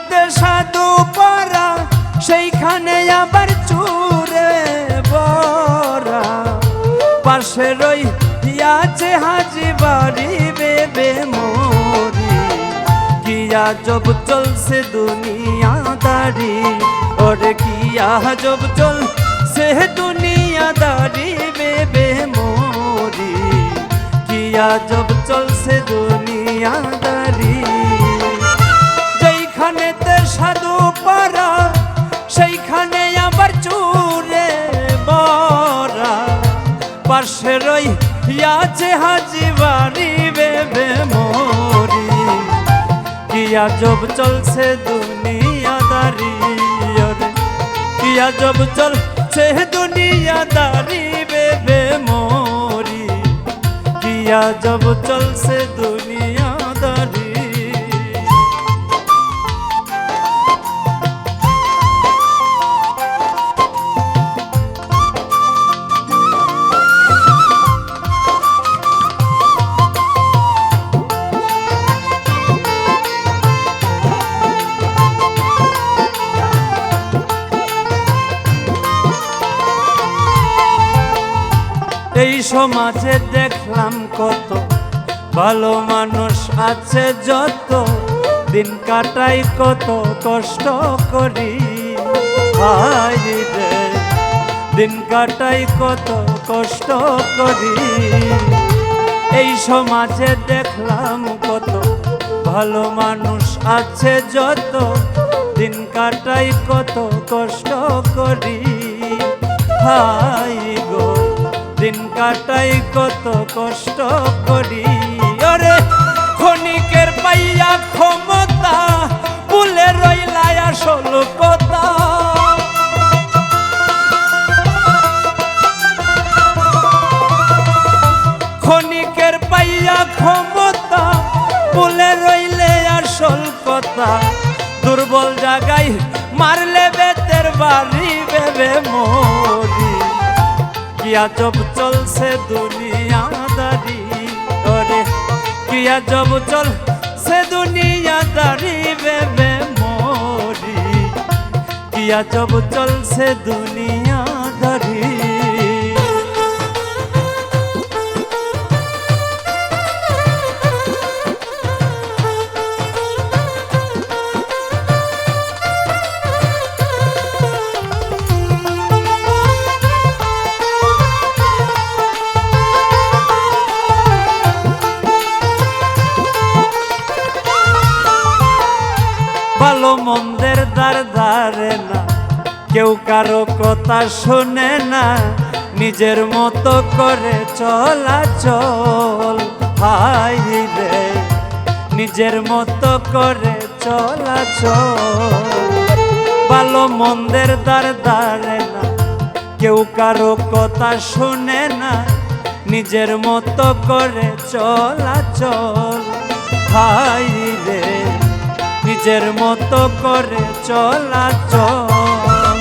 যেইখানেতে সাধু পরা সেইখানে আবার চুরে বরা, পাশে রইয়াছে হাজি বাড়ি বেবে মরি। কি আজব চলছে দুনিয়াদারি, ওরে কি আজব চলছে দুনিয়াদারি বেবে মরি। কি আজব চলছে দুনিয়াদারি, যেইখানেতে সাধু পারা সেইখানে আবার চুরে বরা, পাশে রইয়াছে হাজি বাড়ি বেবে মরি। কি আজব চলছে দুনিয়াদারি, ওরে কি আজব চলছে দুনিয়াদারি বেবে মরি। কি আজব চলছে দুনিয়াদারি। এই সমাজে দেখলাম কত ভালো মানুষ আছে, যত দিন কাটাই কত কষ্ট করি। হায় রে দিন কাটাই কত কষ্ট করি। এই সমাজে দেখলাম কত ভালো মানুষ আছে, যত দিন কাটাই কত কষ্ট করি। হায় গো দিন কাটাই কত কষ্ট করি। ওরে ক্ষণিকের পাইয়া ক্ষমতা ভুলে রইলা আসল কথা। ক্ষণিকের পাইয়া ক্ষমতা ভুলে রইলে আসল কথা। দুর্বল জাগায় মারলে বেতের বাড়ি বেবে মরি। কি আজব চলছে দুনিয়াদারি, ওরে কি আজব চলছে দুনিয়াদারি বেবে মরি। কি আজব চলছে দুনিয়াদারি। ভালো মন্দের দ্বার ধারে না, কেউ কারো কথা শোনে না, নিজের মতো করে চলাচল। হায় রে নিজের মতো করে চলাচল। ভালো মন্দের দ্বার ধারে না, কেউ কারো কথা শোনে না, নিজের মতো করে চলাচল। হায় রে নিজের মতো করে চলাচল।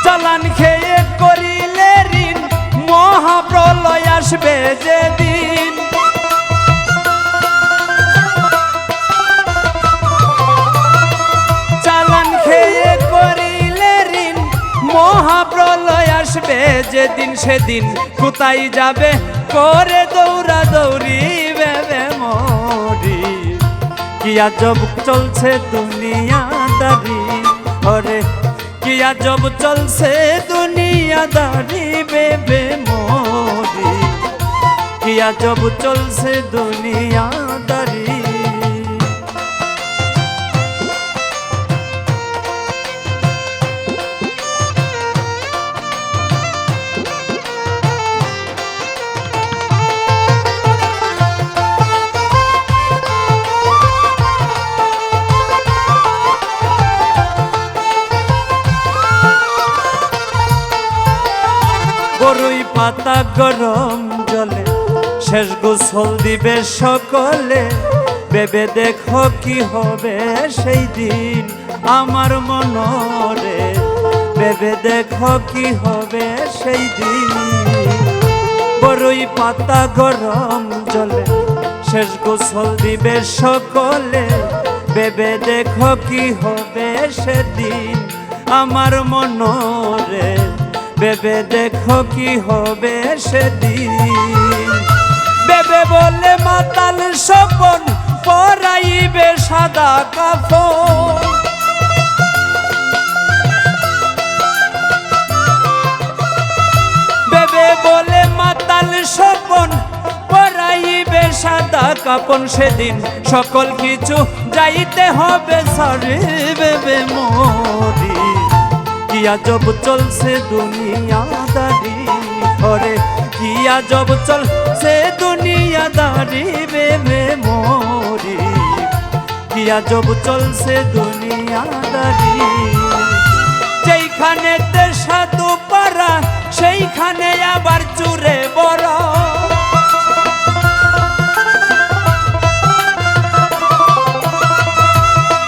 চালান খেয়ে করিলে ঋণ, মহাপ্রলয় আসবে যেদিন। চালান খেয়ে করিলে ঋণ, মহাপ্রলয় আসবে যেদিন। সেদিন কোথায় যাবে করে দৌড়া দৌড়ি বেবে মরি। কি আজব চলছে দুনিয়াদারি, ওরে কি আজব চলছে দুনিয়াদারি বেবে মরি। কি আজব চলছে দুনিয়াদারি। বরই পাতা গরম জলে শেষ গোসল দিবে সকলে। ভেবে দেখো কি হবে সেই দিন আমার মনরে। ভেবে দেখো কি হবে সেই দিন। বরই পাতা গরম জলে শেষ গোসল দিবে সকলে। ভেবে দেখো কি হবে সেদিন আমার মনরে, ভেবে দেখো কি হবে সেদিন। ভেবে বলে মাতাল স্বপন পরাইবে সাদা কাফন, ভেবে বলে মাতাল স্বপন পরাইবে সাদা কাপন। সেদিন সকল কিছু যাইতে হবে সারে ভেবে মরি, কি আজব চলছে দুনিয়াদারি, ওরে কি আজব চলছে দুনিয়াদারি ভেবে মরি, কি আজব চলছে দুনিয়াদারি। যেইখানেতে সাধু পারা সেইখানে আবার চুরে বড়,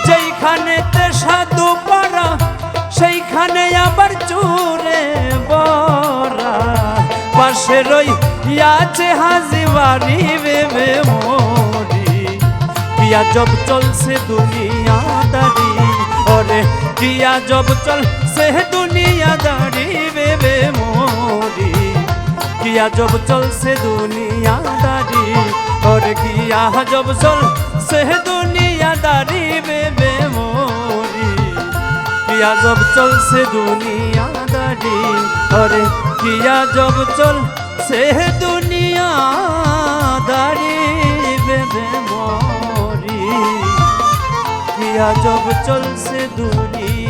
যেইখানেতে সাধু পারা সেইখানে আবার চুরে বড়া। পাশে রইয়াছে হাজি বাড়ি ভেবে মরি, কি আজব চলছে দুনিয়াদারি, ওরে কি আজব চলছে দুনিয়াদারি ভেবে মরি, কি আজব চলছে দুনিয়াদারি, ওরে কি আজব চলছে দুনিয়াদারি ভেবে মরি, কি আজব চলছে দুনিয়াদারি, ওরে কি আজব চলছে দুনিয়াদারি ভেবে মরি, কি আজব চলছে দুনিয়া।